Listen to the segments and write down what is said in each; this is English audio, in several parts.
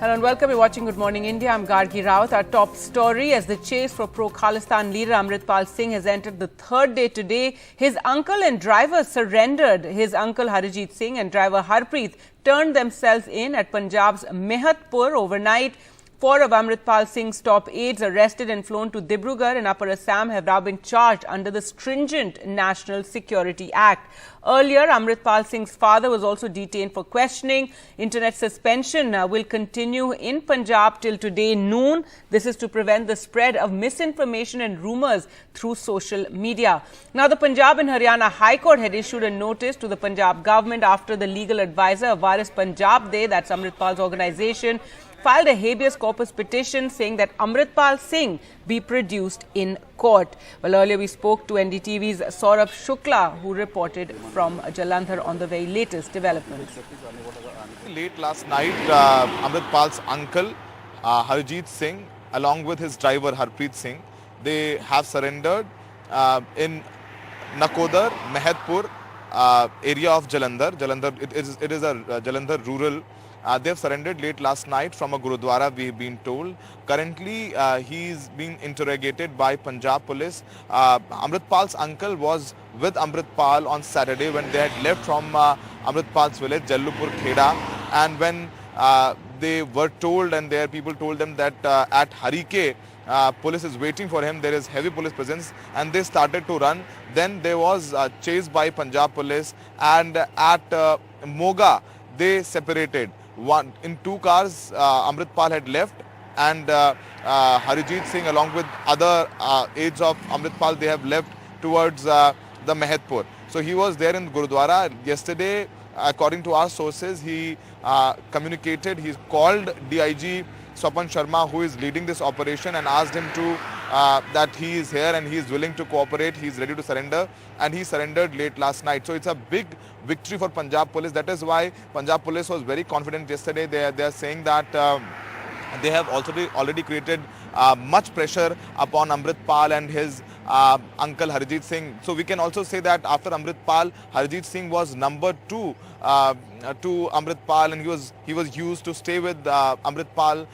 Hello and welcome. You're watching Good Morning India. I'm Gargi Rawat. Our top story: as the chase for pro-Khalistani leader Amritpal Singh has entered the third day today, his uncle and driver surrendered. His uncle Harijit Singh and driver Harpreet turned themselves in at Punjab's Mehatpur overnight. Four of Amritpal Singh's top aides arrested and flown to Dibrugarh in Upper Assam have now been charged under the stringent National Security Act. Earlier, Amritpal Singh's father was also detained for questioning. Internet suspension will continue in Punjab till today noon. This is to prevent the spread of misinformation and rumours through social media. Now, the Punjab and Haryana High Court had issued a notice to the Punjab government after the legal advisor of Varis Punjab Day, that's Amritpal's organisation, filed a habeas corpus petition saying that Amritpal Singh be produced in court. Well, earlier we spoke to NDTV's Saurabh Shukla, who reported from Jalandhar on the very latest developments. Late last night, Amritpal's uncle, Harijit Singh, along with his driver, Harpreet Singh, they have surrendered in Nakodar, Mehatpur area of Jalandhar. It is a Jalandhar rural. They have surrendered late last night from a Gurudwara, we've been told. Currently, he is being interrogated by Punjab police. Amritpal's uncle was with Amritpal on Saturday when they had left from Amritpal's village, Jallupur Kheda. And when they were told, and their people told them that at Harike, police is waiting for him, there is heavy police presence, and they started to run. Then there was chased by Punjab police, and at Moga, they separated. In two cars, Amritpal had left, and Harijit Singh along with other aides of Amritpal, they have left towards the Mehatpur. So he was there in Gurudwara. Yesterday, according to our sources, he communicated, he called DIG Swapan Sharma, who is leading this operation, and asked him to that he is here and he is willing to cooperate, he is ready to surrender, and he surrendered late last night. So it's a big victory for Punjab police. That is why Punjab police was very confident yesterday. They are saying that they have already created much pressure upon Amritpal and his uncle Harijit Singh. So we can also say that after Amritpal, Harijit Singh was number two to Amritpal, and he was used to stay with Amritpal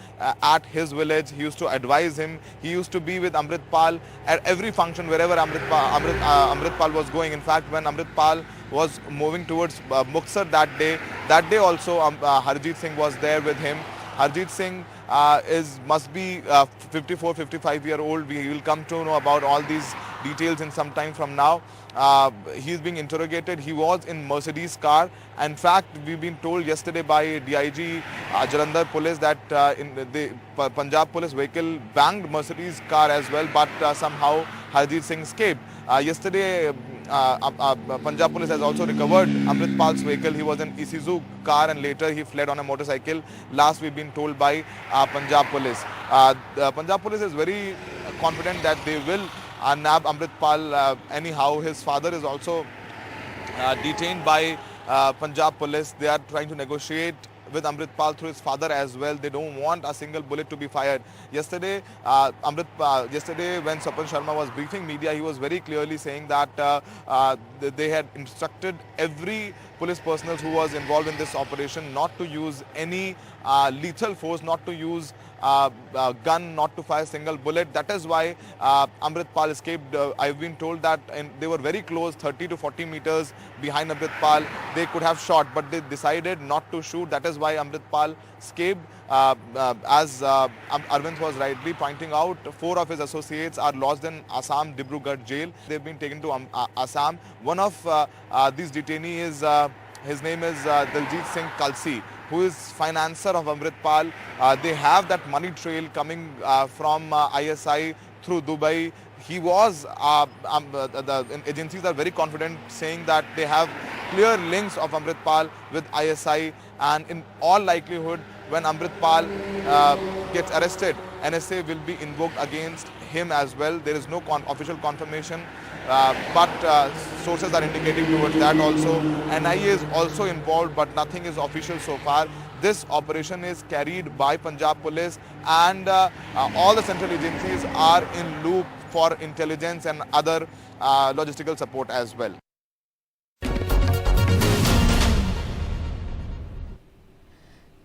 at his village. He used to advise him. He used to be with Amritpal at every function wherever Amritpal was going. In fact, when Amritpal was moving towards Muktsar that day also Harijit Singh was there with him. Harijit Singh must be 54, 55-year-old. We will come to know about all these details in some time from now. He is being interrogated. He was in Mercedes car. In fact, we've been told yesterday by DIG Jalandhar police that the Punjab police vehicle banged Mercedes car as well, but somehow Harijit Singh escaped. Yesterday, Punjab police has also recovered Amritpal's vehicle. He was in Isuzu car and later he fled on a motorcycle. Last we've been told by Punjab police. Punjab police is very confident that they will nab Amritpal. Anyhow, his father is also detained by Punjab police. They are trying to negotiate with Amritpal through his father as well. They don't want a single bullet to be fired. Yesterday, when Swapan Sharma was briefing media, he was very clearly saying that they had instructed every police personnel who was involved in this operation not to use any lethal force, not to use gun, not to fire a single bullet. That is why Amritpal escaped. I've been told that they were very close, 30 to 40 meters behind Amritpal. They could have shot, but they decided not to shoot. That is why Amritpal escaped. As Arvind was rightly pointing out, 4 of his associates are lodged in Assam Dibrugarh jail. They've been taken to Assam. One of these detainees, his name is Diljit Singh Kalsi, who is financer of Amritpal. They have that money trail coming from ISI through Dubai. He was, the agencies are very confident, saying that they have clear links of Amritpal with ISI, and in all likelihood, when Amritpal gets arrested, NSA will be invoked against him as well. There is no official confirmation, but sources are indicating towards that also. NIA is also involved, but nothing is official so far. This operation is carried by Punjab police, and all the central agencies are in loop for intelligence and other logistical support as well.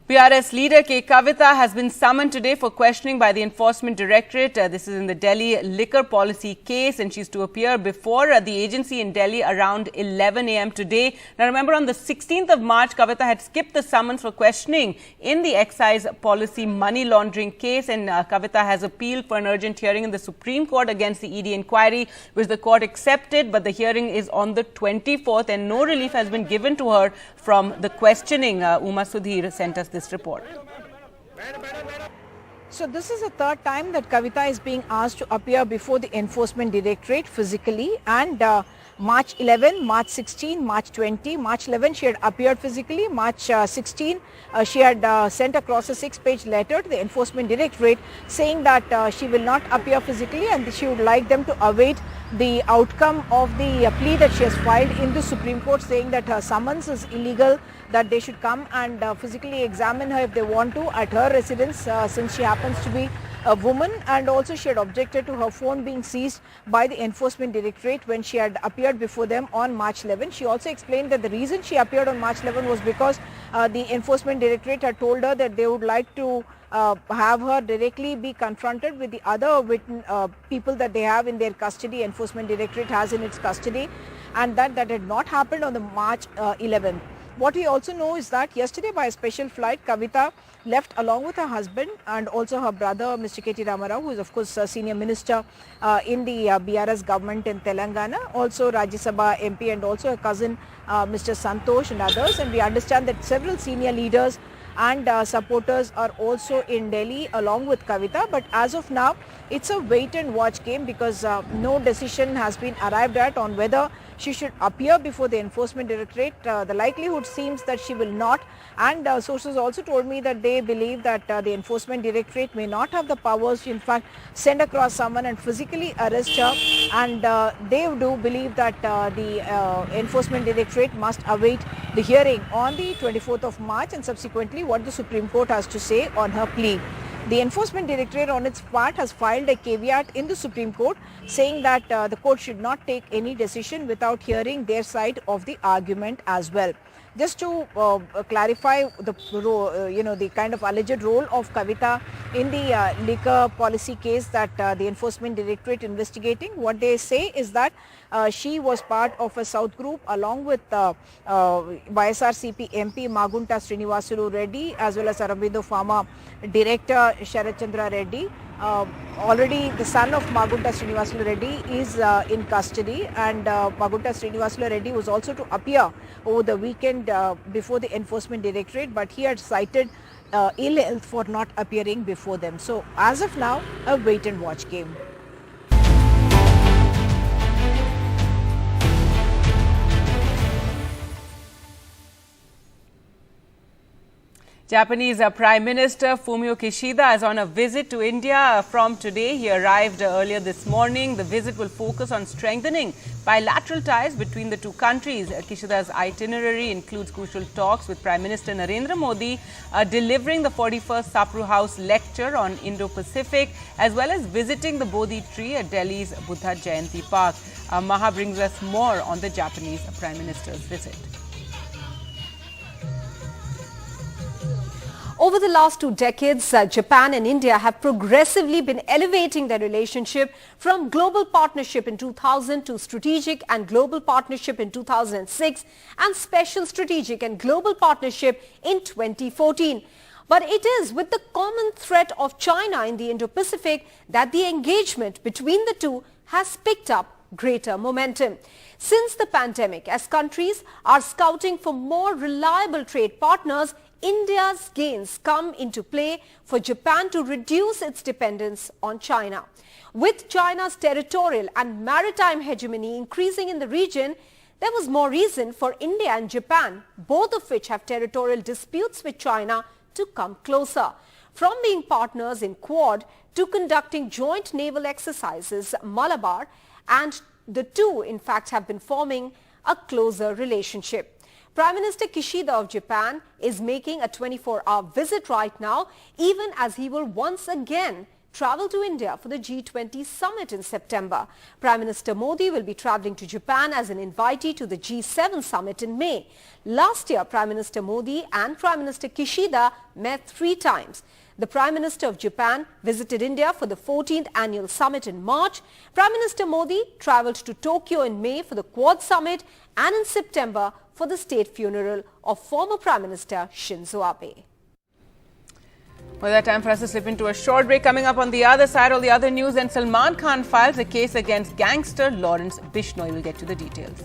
PRS leader Kavita has been summoned today for questioning by the Enforcement Directorate. This is in the Delhi liquor policy case, and she's to appear before the agency in Delhi around 11 a.m. today. Now, remember, on the 16th of March, Kavita had skipped the summons for questioning in the excise policy money laundering case, and Kavita has appealed for an urgent hearing in the Supreme Court against the ED inquiry, which the court accepted, but the hearing is on the 24th, and no relief has been given to her from the questioning. Uma Sudhir sent us this report. So this is the third time that Kavita is being asked to appear before the Enforcement Directorate physically, and March 11, March 16, March 20, March 11 she had appeared physically, March 16 she had sent across a 6-page letter to the Enforcement Directorate saying that she will not appear physically and she would like them to await the outcome of the plea that she has filed in the Supreme Court, saying that her summons is illegal, that they should come and physically examine her if they want to at her residence, since she happens to be a woman, and also she had objected to her phone being seized by the Enforcement Directorate when she had appeared before them on March 11. She also explained that the reason she appeared on March 11 was because the Enforcement Directorate had told her that they would like to have her directly be confronted with the other people that they have in their custody, Enforcement Directorate has in its custody, and that had not happened on the March 11th. What we also know is that yesterday by a special flight, Kavita left along with her husband and also her brother, Mr. K.T. Ramarao, who is of course a senior minister in the BRS government in Telangana, also Rajya Sabha MP, and also her cousin Mr. Santosh and others. And we understand that several senior leaders and supporters are also in Delhi along with Kavita, but as of now it's a wait and watch game because no decision has been arrived at on whether she should appear before the Enforcement Directorate. The likelihood seems that she will not, and sources also told me that they believe that the Enforcement Directorate may not have the powers to in fact send across someone and physically arrest her, and they do believe that the Enforcement Directorate must await the hearing on the 24th of March and subsequently what the Supreme Court has to say on her plea. The Enforcement Directorate on its part has filed a caveat in the Supreme Court saying that the court should not take any decision without hearing their side of the argument as well. Just to clarify the kind of alleged role of Kavita in the liquor policy case that the Enforcement Directorate investigating, what they say is that she was part of a South group along with YSRCP MP Magunta Srinivasulu Reddy as well as Arabindo Pharma Director Sharat Chandra Reddy. Already the son of Magunta Srinivasulu Reddy is in custody, and Magunta Srinivasulu Reddy was also to appear over the weekend before the Enforcement Directorate, but he had cited ill health for not appearing before them. So as of now, a wait and watch game. Japanese Prime Minister Fumio Kishida is on a visit to India from today. He arrived earlier this morning. The visit will focus on strengthening bilateral ties between the two countries. Kishida's itinerary includes crucial talks with Prime Minister Narendra Modi, delivering the 41st Sapru House lecture on Indo-Pacific, as well as visiting the Bodhi tree at Delhi's Buddha Jayanti Park. Maha brings us more on the Japanese Prime Minister's visit. Over the last 2 decades, Japan and India have progressively been elevating their relationship from global partnership in 2000 to strategic and global partnership in 2006 and special strategic and global partnership in 2014. But it is with the common threat of China in the Indo-Pacific that the engagement between the two has picked up greater momentum. Since the pandemic, as countries are scouting for more reliable trade partners, India's gains come into play for Japan to reduce its dependence on China. With China's territorial and maritime hegemony increasing in the region, there was more reason for India and Japan, both of which have territorial disputes with China, to come closer. From being partners in Quad to conducting joint naval exercises, Malabar, and the two in fact have been forming a closer relationship. Prime Minister Kishida of Japan is making a 24-hour visit right now, even as he will once again travel to India for the G20 summit in September. Prime Minister Modi will be travelling to Japan as an invitee to the G7 summit in May. Last year, Prime Minister Modi and Prime Minister Kishida met 3 times. The Prime Minister of Japan visited India for the 14th annual summit in March. Prime Minister Modi travelled to Tokyo in May for the Quad summit and in September for the state funeral of former Prime Minister Shinzo Abe. Well, that time for us to slip into a short break. Coming up on the other side, all the other news, and Salman Khan files a case against gangster Lawrence Bishnoi. We'll get to the details.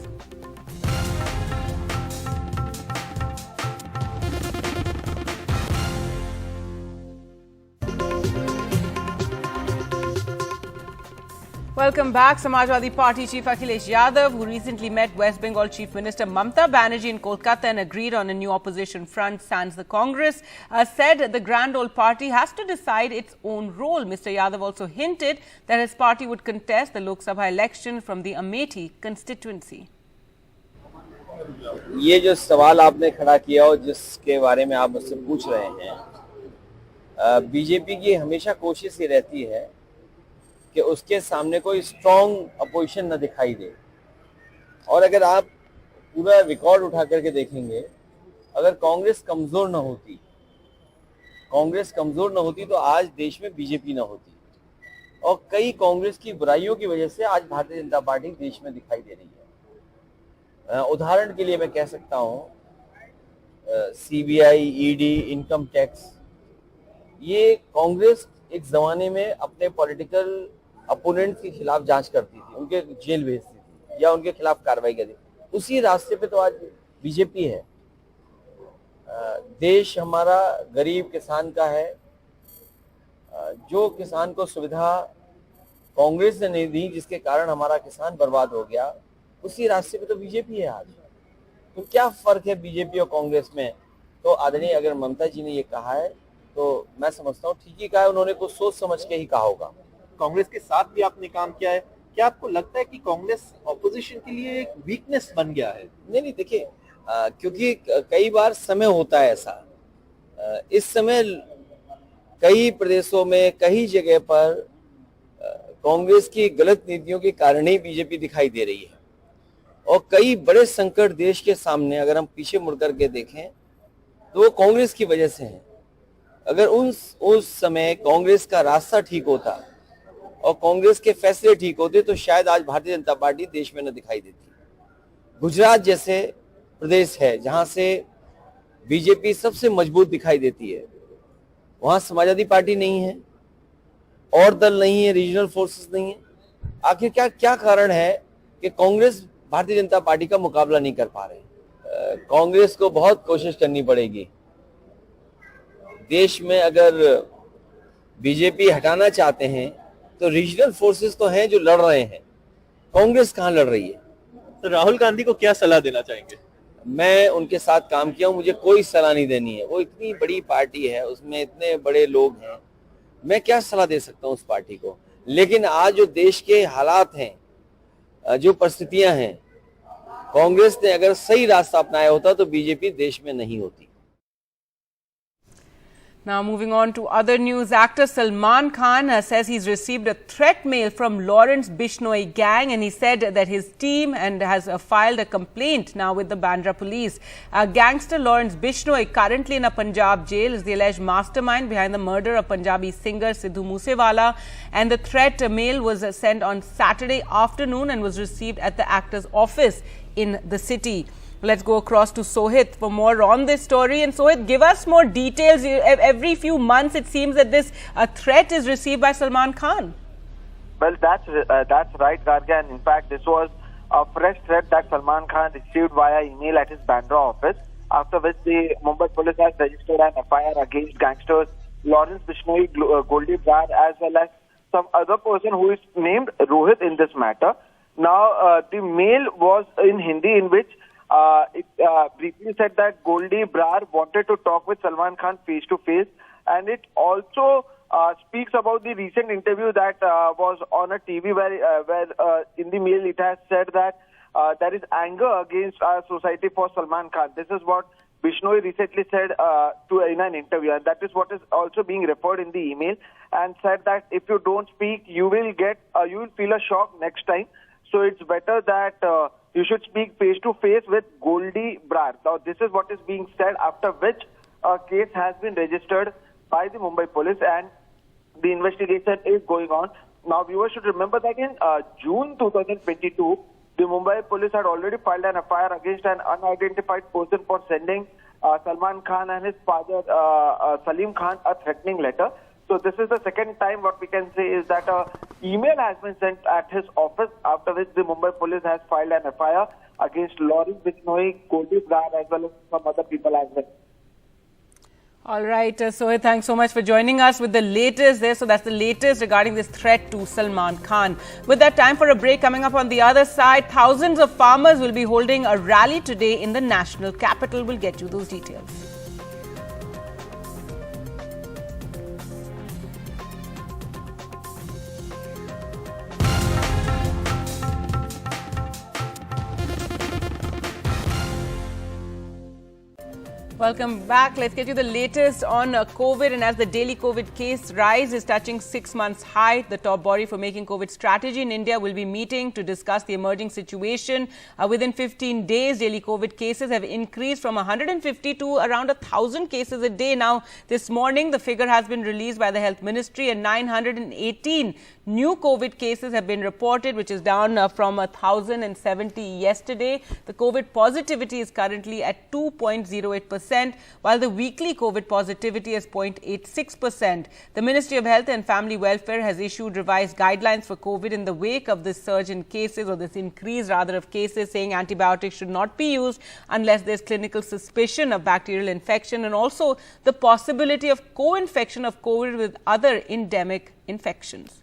Welcome back. Samajwadi Party Chief Akhilesh Yadav, who recently met West Bengal Chief Minister Mamata Banerjee in Kolkata and agreed on a new opposition front sans the Congress, said the grand old party has to decide its own role. Mr. Yadav also hinted that his party would contest the Lok Sabha election from the Amethi constituency. ये जो सवाल आपने खड़ा किया और जिसके बारे में आप मुझसे पूछ रहे हैं, बीजेपी की हमेशा कोशिश ये रहती है कि उसके सामने कोई स्ट्रॉन्ग अपोजिशन न दिखाई दे। और अगर आप पूरा रिकॉर्ड उठा करके देखेंगे, अगर कांग्रेस कमजोर न होती तो आज देश में बीजेपी न होती। और कई कांग्रेस की बुराइयों की वजह से आज भारतीय जनता पार्टी देश में दिखाई दे रही है। उदाहरण के लिए मैं कह सकता हूँ, सीबीआई, ईडी, इनकम टैक्स, ये कांग्रेस एक जमाने में अपने पॉलिटिकल अपोनेंट्स के खिलाफ जांच करती थी, उनके जेल भेजती थी या उनके खिलाफ कार्रवाई करती थी। उसी रास्ते पे तो आज बीजेपी है। देश हमारा गरीब किसान का है। जो किसान को सुविधा कांग्रेस ने नहीं दी, जिसके कारण हमारा किसान बर्बाद हो गया, उसी रास्ते पे तो बीजेपी है आज। तो क्या फर्क है बीजेपी और कांग्रेस में? तो आदरणीय अगर ममता जी ने ये कहा है तो मैं समझता हूँ ठीक ही कहा है, उन्होंने कुछ सोच समझ के ही कहा होगा। कांग्रेस के साथ भी आपने काम किया है, क्या आपको लगता है कि कांग्रेस ऑपोजिशन के लिए एक वीकनेस बन गया है? नहीं देखिए, क्योंकि कई बार समय होता है ऐसा। इस समय कई प्रदेशों में, कई जगह पर कांग्रेस की गलत नीतियों के कारण ही बीजेपी दिखाई दे रही है। और कई बड़े संकट देश के सामने अगर हम पीछे मुड़ करके देखें तो वो कांग्रेस की वजह से है। अगर उस समय कांग्रेस का रास्ता ठीक होता और कांग्रेस के फैसले ठीक होते तो शायद आज भारतीय जनता पार्टी देश में न दिखाई देती। गुजरात जैसे प्रदेश है जहां से बीजेपी सबसे मजबूत दिखाई देती है, वहां समाजवादी पार्टी नहीं है, और दल नहीं है, रीजनल फोर्सेस नहीं है। आखिर क्या कारण है कि कांग्रेस भारतीय जनता पार्टी का मुकाबला नहीं कर पा रहे? कांग्रेस को बहुत कोशिश करनी पड़ेगी। देश में अगर बीजेपी हटाना चाहते हैं तो रीजनल फोर्सेस तो हैं जो लड़ रहे हैं, कांग्रेस कहां लड़ रही है? तो राहुल गांधी को क्या सलाह देना चाहेंगे? मैं उनके साथ काम किया हूं, मुझे कोई सलाह नहीं देनी है। वो इतनी बड़ी पार्टी है, उसमें इतने बड़े लोग हैं, मैं क्या सलाह दे सकता हूं उस पार्टी को? लेकिन आज जो देश के हालात हैं, जो परिस्थितियां हैं, कांग्रेस ने अगर सही रास्ता अपनाया होता तो बीजेपी देश में नहीं होती। Now moving on to other news, actor Salman Khan says he's received a threat mail from Lawrence Bishnoi gang, and he said that his team has filed a complaint now with the Bandra police. Gangster Lawrence Bishnoi, currently in a Punjab jail, is the alleged mastermind behind the murder of Punjabi singer Sidhu Moosewala, and the threat mail was sent on Saturday afternoon and was received at the actor's office in the city. Let's go across to Sohit for more on this story. And Sohit, give us more details. Every few months, it seems that this threat is received by Salman Khan. Well, that's right, Garga. And in fact, this was a fresh threat that Salman Khan received via email at his Bandra office, after which the Mumbai police has registered an FIR against gangsters Lawrence Bishnoi, Goldie Brar, as well as some other person who is named Rohit in this matter. Now, the mail was in Hindi, in which it briefly said that Goldie Brar wanted to talk with Salman Khan face to face, and it also speaks about the recent interview that was on a TV where in the mail it has said that there is anger against our society for Salman Khan. This is what Bishnoi recently said in an interview, and that is what is also being referred in the email, and said that if you don't speak, you will feel a shock next time. So it's better that you should speak face to face with Goldie Brar. Now this is what is being said, after which a case has been registered by the Mumbai police and the investigation is going on. Now viewers should remember that in June 2022, the Mumbai police had already filed an FIR against an unidentified person for sending Salman Khan and his father Salim Khan a threatening letter. So this is the second time what we can say is that an email has been sent at his office, after which the Mumbai police has filed an FIR against Lawrence Bishnoi, Goldie Brar, as well as some other people as well. All right, Sohail, thanks so much for joining us with the latest there. So that's the latest regarding this threat to Salman Khan. With that, time for a break. Coming up on the other side, thousands of farmers will be holding a rally today in the national capital. We'll get you those details. Welcome back. Let's get you the latest on COVID. And as the daily COVID case rise is touching 6 months high, the top body for making COVID strategy in India will be meeting to discuss the emerging situation. Within 15 days, daily COVID cases have increased from 150 to around 1,000 cases a day. Now, this morning, the figure has been released by the Health Ministry, and 918 new COVID cases have been reported, which is down from 1,070 yesterday. The COVID positivity is currently at 2.08%. While the weekly COVID positivity is 0.86%. The Ministry of Health and Family Welfare has issued revised guidelines for COVID in the wake of this surge in cases, or this increase rather of cases, saying antibiotics should not be used unless there's clinical suspicion of bacterial infection, and also the possibility of co-infection of COVID with other endemic infections.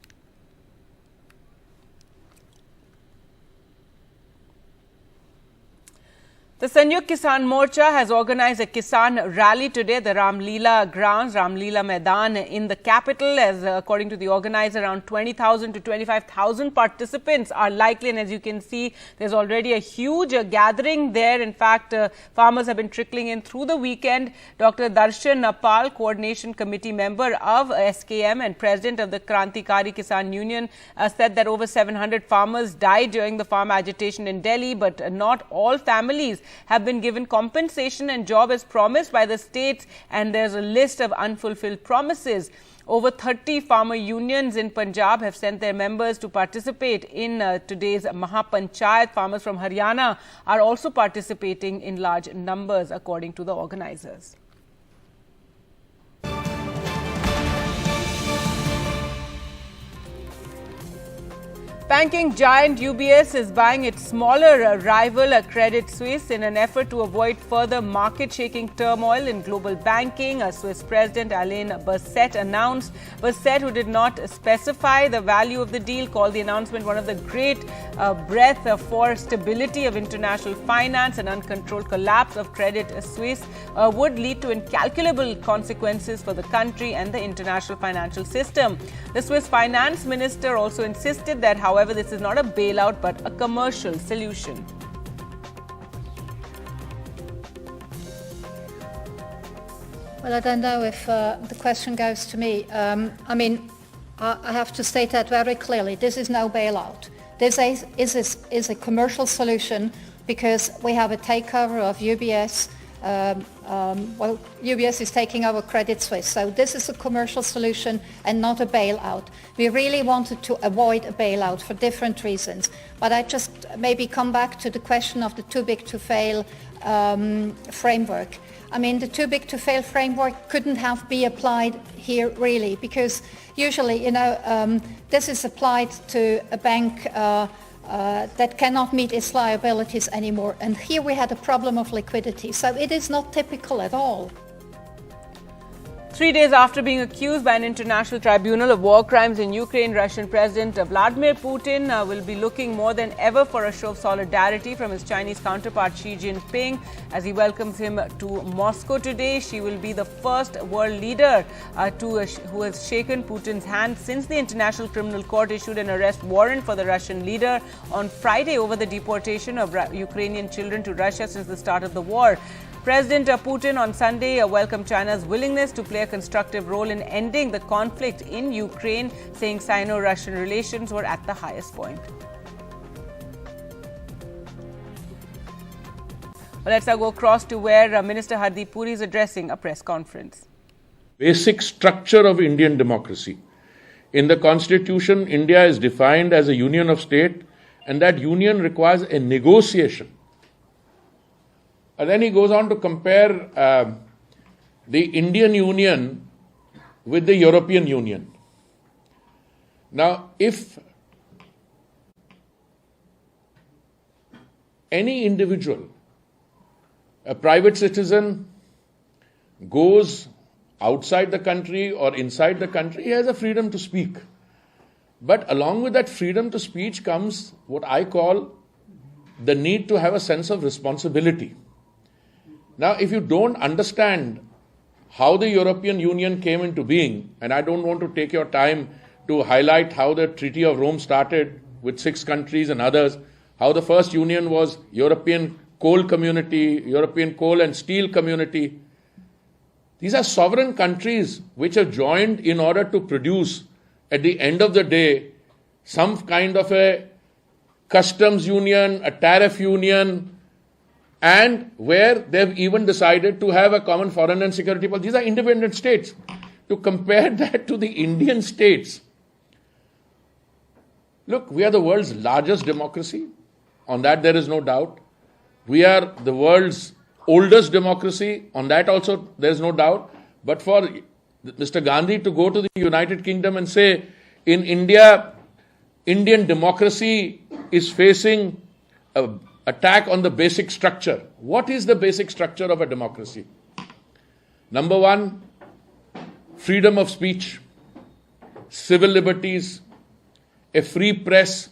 The Sanyukt Kisan Morcha has organized a Kisan rally today at the Ramleela grounds, Ramleela Maidan in the capital. As according to the organizer, around 20,000 to 25,000 participants are likely, and as you can see, there's already a huge gathering there. In fact, farmers have been trickling in through the weekend. Dr. Darshan Napal, coordination committee member of SKM and president of the Krantikari Kisan Union, said that over 700 farmers died during the farm agitation in Delhi, but not all families have been given compensation and job as promised by the states, and there's a list of unfulfilled promises. Over 30 farmer unions in Punjab have sent their members to participate in today's Mahapanchayat. Farmers from Haryana are also participating in large numbers, according to the organizers. Banking giant UBS is buying its smaller rival Credit Suisse in an effort to avoid further market-shaking turmoil in global banking. Swiss President Alain Berset announced. Berset, who did not specify the value of the deal, called the announcement one of the great breath for stability of international finance. An uncontrolled collapse of Credit Suisse would lead to incalculable consequences for the country and the international financial system. The Swiss finance minister also insisted that, however, this is not a bailout but a commercial solution. Well, I don't know if the question goes to me. I have to state that very clearly. This is no bailout. This is a commercial solution because we have a takeover of UBS. UBS is taking over Credit Suisse. So this is a commercial solution and not a bailout. We really wanted to avoid a bailout for different reasons. But I just maybe come back to the question of the too big to fail framework. I mean, the too big to fail framework couldn't have been applied here really, because usually, this is applied to a bank that cannot meet its liabilities anymore. And here we had a problem of liquidity. So it is not typical at all. 3 days after being accused by an international tribunal of war crimes in Ukraine, Russian President Vladimir Putin will be looking more than ever for a show of solidarity from his Chinese counterpart Xi Jinping as he welcomes him to Moscow today. She will be the first world leader who has shaken Putin's hand since the International Criminal Court issued an arrest warrant for the Russian leader on Friday over the deportation of Ukrainian children to Russia since the start of the war. President Putin on Sunday welcomed China's willingness to play a constructive role in ending the conflict in Ukraine, saying Sino-Russian relations were at the highest point. Well, let's now go across to where Minister Harpreet Puri is addressing a press conference. Basic structure of Indian democracy. In the Constitution, India is defined as a union of states, and that union requires a negotiation. And then he goes on to compare the Indian Union with the European Union. Now, if any individual, a private citizen, goes outside the country or inside the country, he has a freedom to speak. But along with that freedom to speech comes what I call the need to have a sense of responsibility. Now, if you don't understand how the European Union came into being, and I don't want to take your time to highlight how the Treaty of Rome started with 6 countries and others, how the first union was European Coal Community, European Coal and Steel Community. These are sovereign countries which have joined in order to produce, at the end of the day, some kind of a customs union, a tariff union, and where they've even decided to have a common foreign and security policy. These are independent states. To compare that to the Indian states, look, we are the world's largest democracy. On that there is no doubt. We are the world's oldest democracy. On that also there is no doubt. But for Mr. Gandhi to go to the United Kingdom and say, in India, Indian democracy is facing an attack on the basic structure. What is the basic structure of a democracy? Number one, freedom of speech, civil liberties, a free press,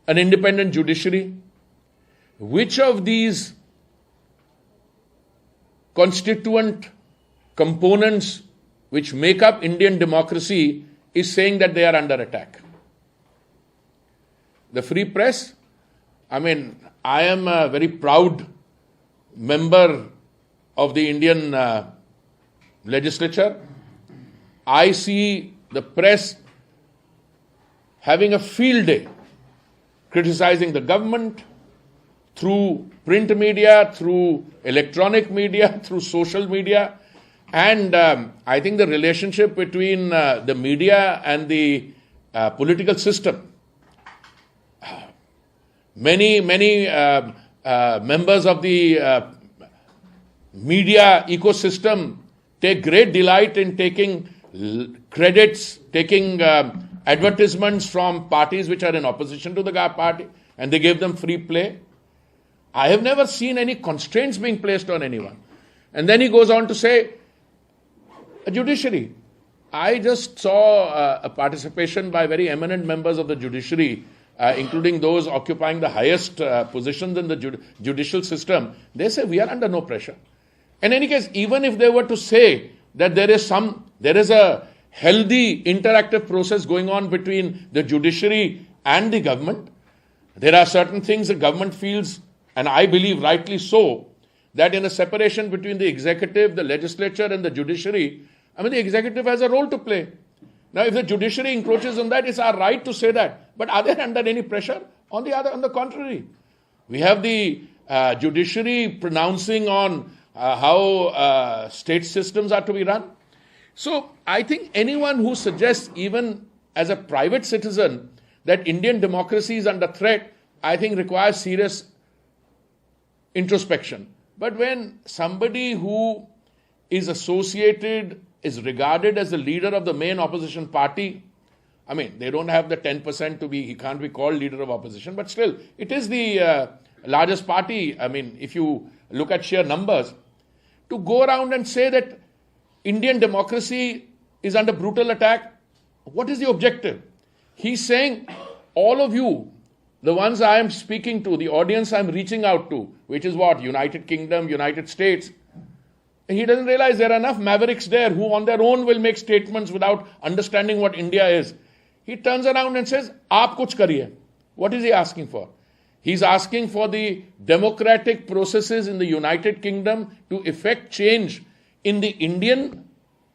an independent judiciary. Which of these constituent components which make up Indian democracy is saying that they are under attack? The free press, I am a very proud member of the Indian legislature. I see the press having a field day criticizing the government through print media, through electronic media, through social media. And I think the relationship between the media and the political system, many members of the media ecosystem take great delight in taking credits, taking advertisements from parties which are in opposition to the party, and they give them free play. I have never seen any constraints being placed on anyone. And then he goes on to say, a judiciary. I just saw a participation by very eminent members of the judiciary, including those occupying the highest positions in the judicial system. They say we are under no pressure. In any case, even if they were to say that there is a healthy interactive process going on between the judiciary and the government, there are certain things the government feels, and I believe rightly so, that in a separation between the executive, the legislature and the judiciary, the executive has a role to play. Now, if the judiciary encroaches on that, it's our right to say that. But are they under any pressure? On the contrary. We have the judiciary pronouncing on how state systems are to be run. So, I think anyone who suggests, even as a private citizen, that Indian democracy is under threat, I think requires serious introspection. But when somebody who is associated, is regarded as the leader of the main opposition party, they don't have the 10% to be, he can't be called leader of opposition, but still, it is the largest party. If you look at sheer numbers, to go around and say that Indian democracy is under brutal attack, what is the objective? He's saying, all of you, the ones I am speaking to, the audience I'm reaching out to, which is what? United Kingdom, United States. And he doesn't realize there are enough mavericks there who on their own will make statements without understanding what India is. He turns around and says, Aap kuch kariye. What is he asking for? He's asking for the democratic processes in the United Kingdom to effect change in the Indian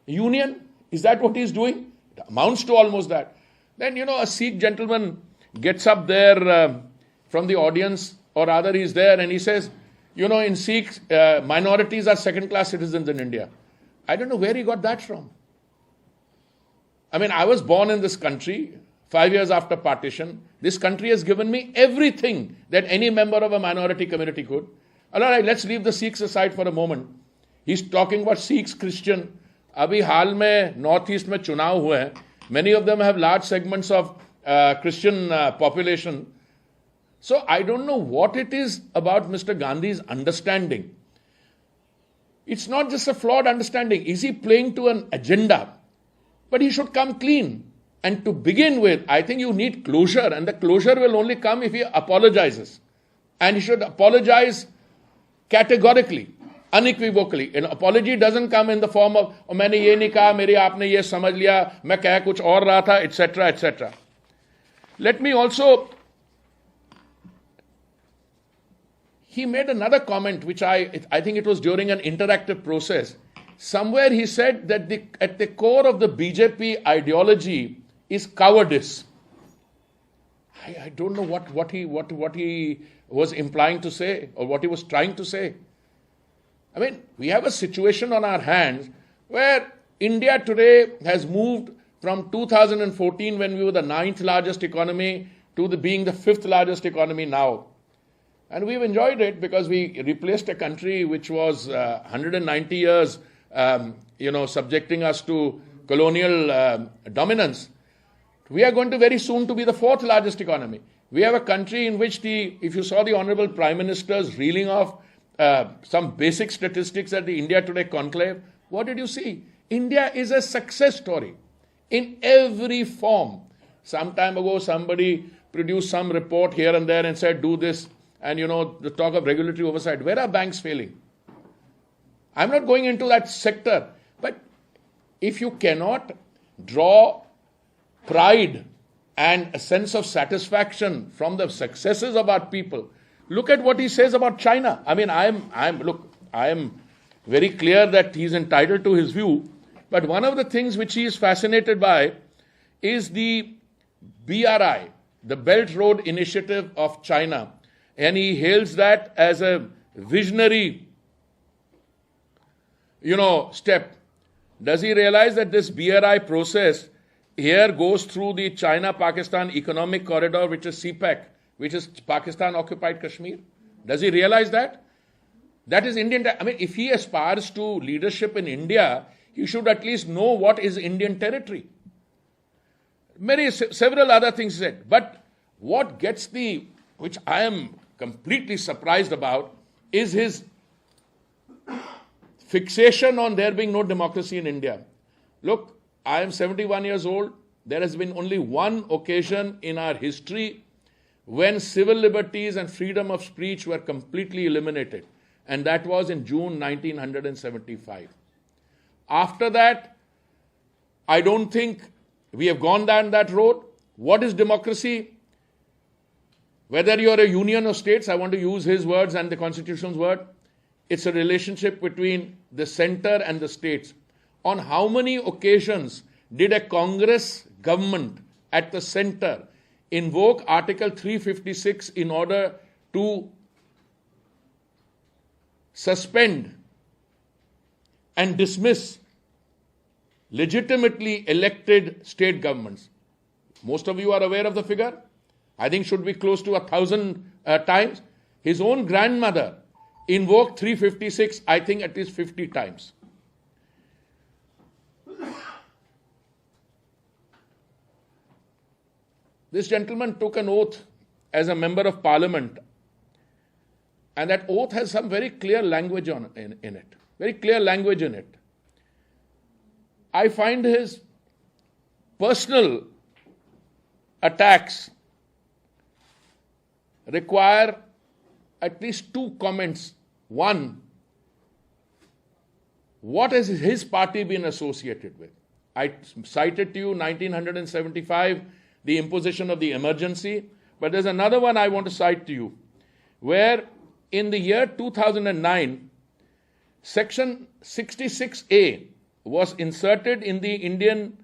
Union. Is that what he's doing? It amounts to almost that. Then, a Sikh gentleman gets up there from the audience, or rather he's there and he says, in Sikhs, minorities are second-class citizens in India. I don't know where he got that from. I mean, I was born in this country 5 years after partition. This country has given me everything that any member of a minority community could. All right, let's leave the Sikhs aside for a moment. He's talking about Sikhs, Christian. Abhi हाल में North East में चुनाव हुए हैं. Many of them have large segments of Christian population. So I don't know what it is about Mr. Gandhi's understanding. It's not just a flawed understanding. Is he playing to an agenda? But he should come clean. And to begin with, I think you need closure. And the closure will only come if he apologizes. And he should apologize categorically, unequivocally. An apology doesn't come in the form of, मैंने ये नहीं कहा, मेरे आपने ये समझ लिया, मैं कह कुछ और रहा था, etc., etc. Let me also... He made another comment, which I think it was during an interactive process. Somewhere he said that at the core of the BJP ideology is cowardice. I don't know what he was implying to say, or what he was trying to say. I mean, we have a situation on our hands where India today has moved from 2014, when we were the 9th largest economy, to being the 5th largest economy now. And we've enjoyed it because we replaced a country which was 190 years, subjecting us to colonial dominance. We are going to very soon to be the 4th largest economy. We have a country in which if you saw the Honorable Prime Minister's reeling off some basic statistics at the India Today conclave, what did you see? India is a success story in every form. Some time ago, somebody produced some report here and there and said, do this. And, the talk of regulatory oversight. Where are banks failing? I'm not going into that sector. But if you cannot draw pride and a sense of satisfaction from the successes of our people, look at what he says about China. I mean, I am very clear that he's entitled to his view. But one of the things which he is fascinated by is the BRI, the Belt Road Initiative of China. And he hails that as a visionary, step. Does he realize that this BRI process here goes through the China-Pakistan Economic Corridor, which is CPEC, which is Pakistan-occupied Kashmir? Does he realize that? That is Indian. I mean, if he aspires to leadership in India, he should at least know what is Indian territory. Several other things he said. But what gets which I am completely surprised about, is his fixation on there being no democracy in India. Look, I am 71 years old. There has been only one occasion in our history when civil liberties and freedom of speech were completely eliminated. And that was in June 1975. After that, I don't think we have gone down that road. What is democracy? Whether you're a union of states, I want to use his words and the Constitution's word, it's a relationship between the center and the states. On how many occasions did a Congress government at the center invoke Article 356 in order to suspend and dismiss legitimately elected state governments? Most of you are aware of the figure. I think should be close to 1,000 times. His own grandmother invoked 356, I think at least 50 times. This gentleman took an oath as a member of parliament, and that oath has some very clear language in it. Very clear language in it. I find his personal attacks require at least two comments. One, what has his party been associated with? I cited to you 1975, the imposition of the emergency. But there's another one I want to cite to you, where in the year 2009, Section 66A was inserted in the Indian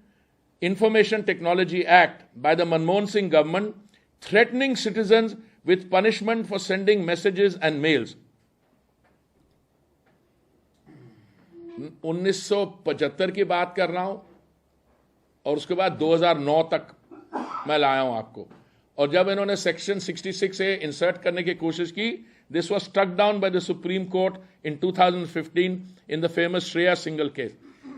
Information Technology Act by the Manmohan Singh government, threatening citizens with punishment for sending messages and mails. 1975 की बात कर रहा हूं और उसके बाद 2009 तक मैं लाया हूं आपको. और जब इन्होंने सेक्शन 66A इंसर्ट करने की कोशिश की, this was struck down by the Supreme Court in 2015 in the famous Shreya Singhal case.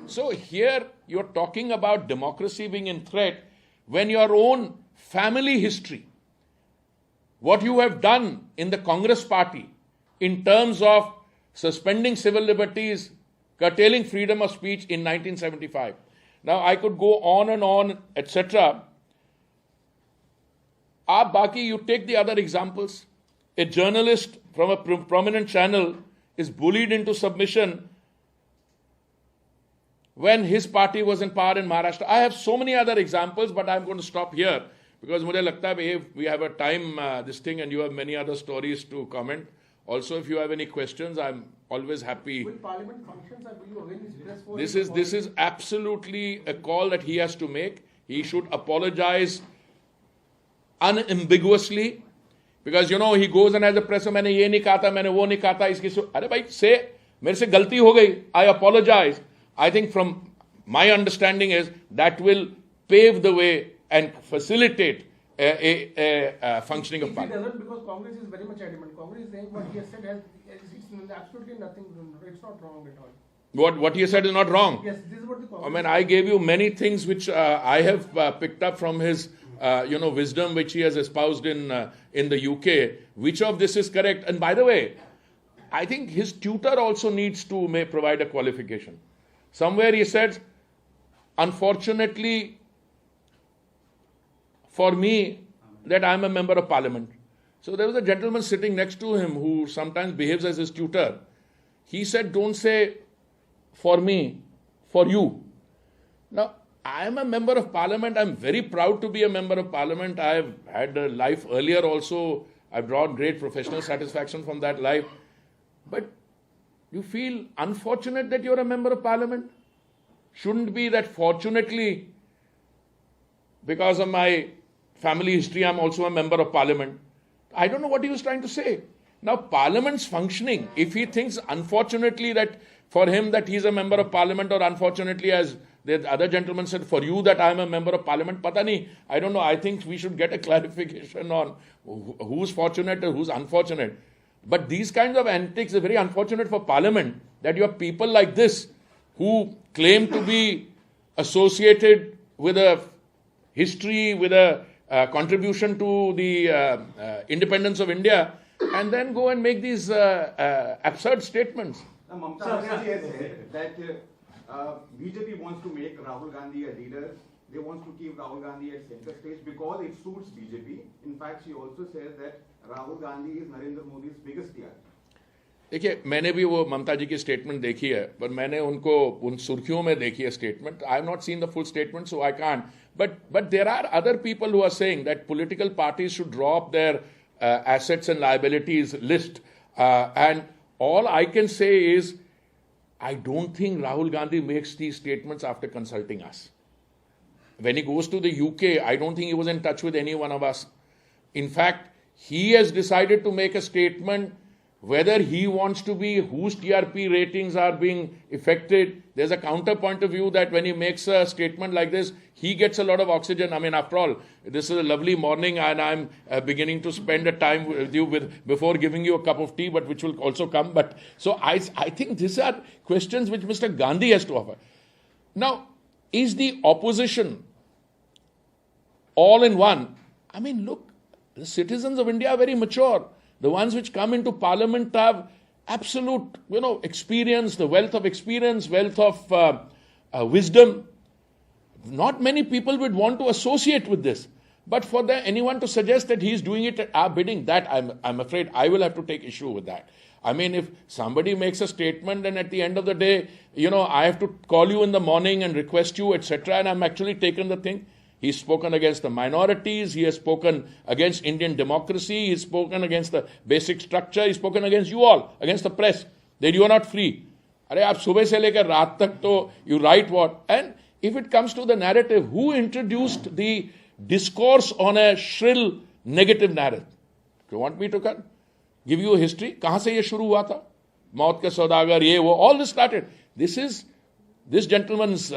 So here you're talking about democracy being in threat when your own family history, what you have done in the Congress party in terms of suspending civil liberties, curtailing freedom of speech in 1975. Now I could go on, etc. You take the other examples. A journalist from a prominent channel is bullied into submission when his party was in power in Maharashtra. I have so many other examples, but I'm going to stop here because mujhe lagta hai we have a time this thing and you have many other stories to comment. Also, if you have any questions, I'm always happy. Will Parliament functions or will you avail his press for This is absolutely a call that he has to make. He should apologize unambiguously, because he goes and has a press, मैंने ये नहीं कहा था, मैंने वो नहीं कहा था, इसकी अरे भाई say मेरे से गलती हो गई, I apologize. I think from my understanding is that will pave the way and facilitate a functioning of Parliament. It doesn't, because Congress is very much adamant. Congress is saying what he has said has absolutely nothing. It's not wrong at all. What he said is not wrong. Yes, this is what the Congress. I mean, I gave you many things which I have picked up from his wisdom which he has espoused in the UK. Which of this is correct? And by the way, I think his tutor also needs to provide a qualification. Somewhere he said, unfortunately for me, that I'm a member of Parliament. So there was a gentleman sitting next to him who sometimes behaves as his tutor. He said, don't say for me, for you. Now, I am a member of Parliament. I'm very proud to be a member of Parliament. I've had a life earlier also. I've drawn great professional satisfaction from that life. But you feel unfortunate that you're a member of Parliament? Shouldn't be that fortunately, because of my family history, I'm also a member of Parliament. I don't know what he was trying to say. Now, Parliament's functioning, if he thinks unfortunately that for him that he's a member of Parliament, or unfortunately, as the other gentleman said, for you that I'm a member of Parliament, pata nahi. I don't know. I think we should get a clarification on who's fortunate and who's unfortunate. But these kinds of antics are very unfortunate for Parliament, that you have people like this who claim to be associated with a history, with a contribution to the independence of India, and then go and make these absurd statements. Mamata Banerjee has said that BJP wants to make Rahul Gandhi a leader. They want to keep Rahul Gandhi at center stage because it suits BJP. In fact, she also says that Rahul Gandhi is Narendra Modi's biggest PR. देखिए, मैंने भी वो ममता जी की statement देखी है, पर मैंने उनको उन सुर्खियों में देखी है statement. I have not seen the full statement, so I can't. But there are other people who are saying that political parties should draw up their assets and liabilities list. And all I can say is, I don't think Rahul Gandhi makes these statements after consulting us. When he goes to the UK, I don't think he was in touch with any one of us. In fact, he has decided to make a statement whether he wants to be, whose TRP ratings are being affected. There's a counterpoint of view that when he makes a statement like this, he gets a lot of oxygen. I mean, after all, this is a lovely morning and I'm beginning to spend a time with you before giving you a cup of tea, but which will also come. But so I think these are questions which Mr. Gandhi has to offer. Now, is the opposition all in one? I mean, look, the citizens of India are very mature. The ones which come into Parliament have absolute, experience, the wealth of experience, wealth of wisdom. Not many people would want to associate with this. But for anyone to suggest that he's doing it at our bidding, that I'm afraid I will have to take issue with that. I mean, if somebody makes a statement and at the end of the day, I have to call you in the morning and request you, etc., and I'm actually taken the thing. He's spoken against the minorities. He has spoken against Indian democracy. He's spoken against the basic structure. He's spoken against you all, against the press, that you are not free. अरे आप सुबह से लेकर रात तक तो you write what? And if it comes to the narrative, who introduced the discourse on a shrill negative narrative? Do you want me to give you a history? कहाँ से ये शुरू हुआ था? मौत के सौदागर, ये वो, all this started. This is this gentleman's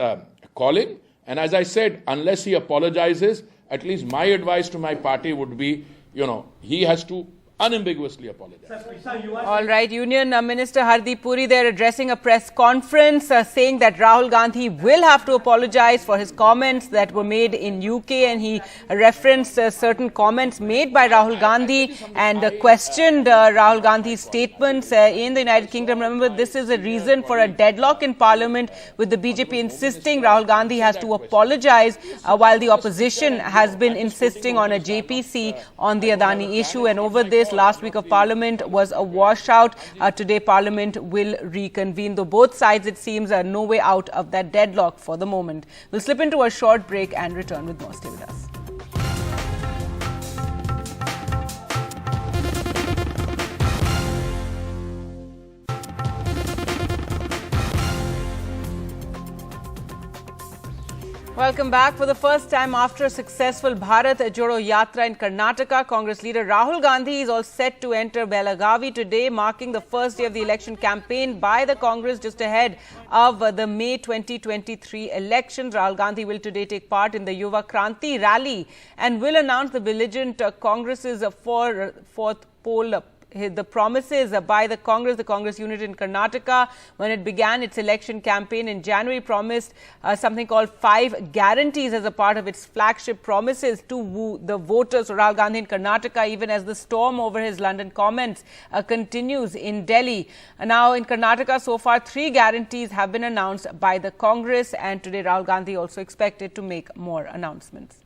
calling. And as I said, unless he apologizes, at least my advice to my party would be, he has to unambiguously apologize. All right, Union Minister Harpreet Puri there addressing a press conference saying that Rahul Gandhi will have to apologize for his comments that were made in UK, and he referenced certain comments made by Rahul Gandhi and questioned Rahul Gandhi's statements in the United Kingdom. Remember, this is a reason for a deadlock in Parliament, with the BJP insisting Rahul Gandhi has to apologize while the opposition has been insisting on a JPC on the Adani issue. And over this, last week of Parliament was a washout. Today Parliament will reconvene, though both sides, it seems, are no way out of that deadlock for the moment. We'll slip into a short break and return with more. Stay with us. Welcome back. For the first time after a successful Bharat Jodo Yatra in Karnataka, Congress leader Rahul Gandhi is all set to enter Belagavi today, marking the first day of the election campaign by the Congress just ahead of the May 2023 elections. Rahul Gandhi will today take part in the Yuva Kranti rally and will announce the belligerent Congress's fourth poll. The promises by the Congress unit in Karnataka, when it began its election campaign in January, promised something called 5 guarantees as a part of its flagship promises to woo the voters. Rahul Gandhi in Karnataka, even as the storm over his London comments continues in Delhi. Now in Karnataka, so far 3 guarantees have been announced by the Congress, and today Rahul Gandhi also expected to make more announcements.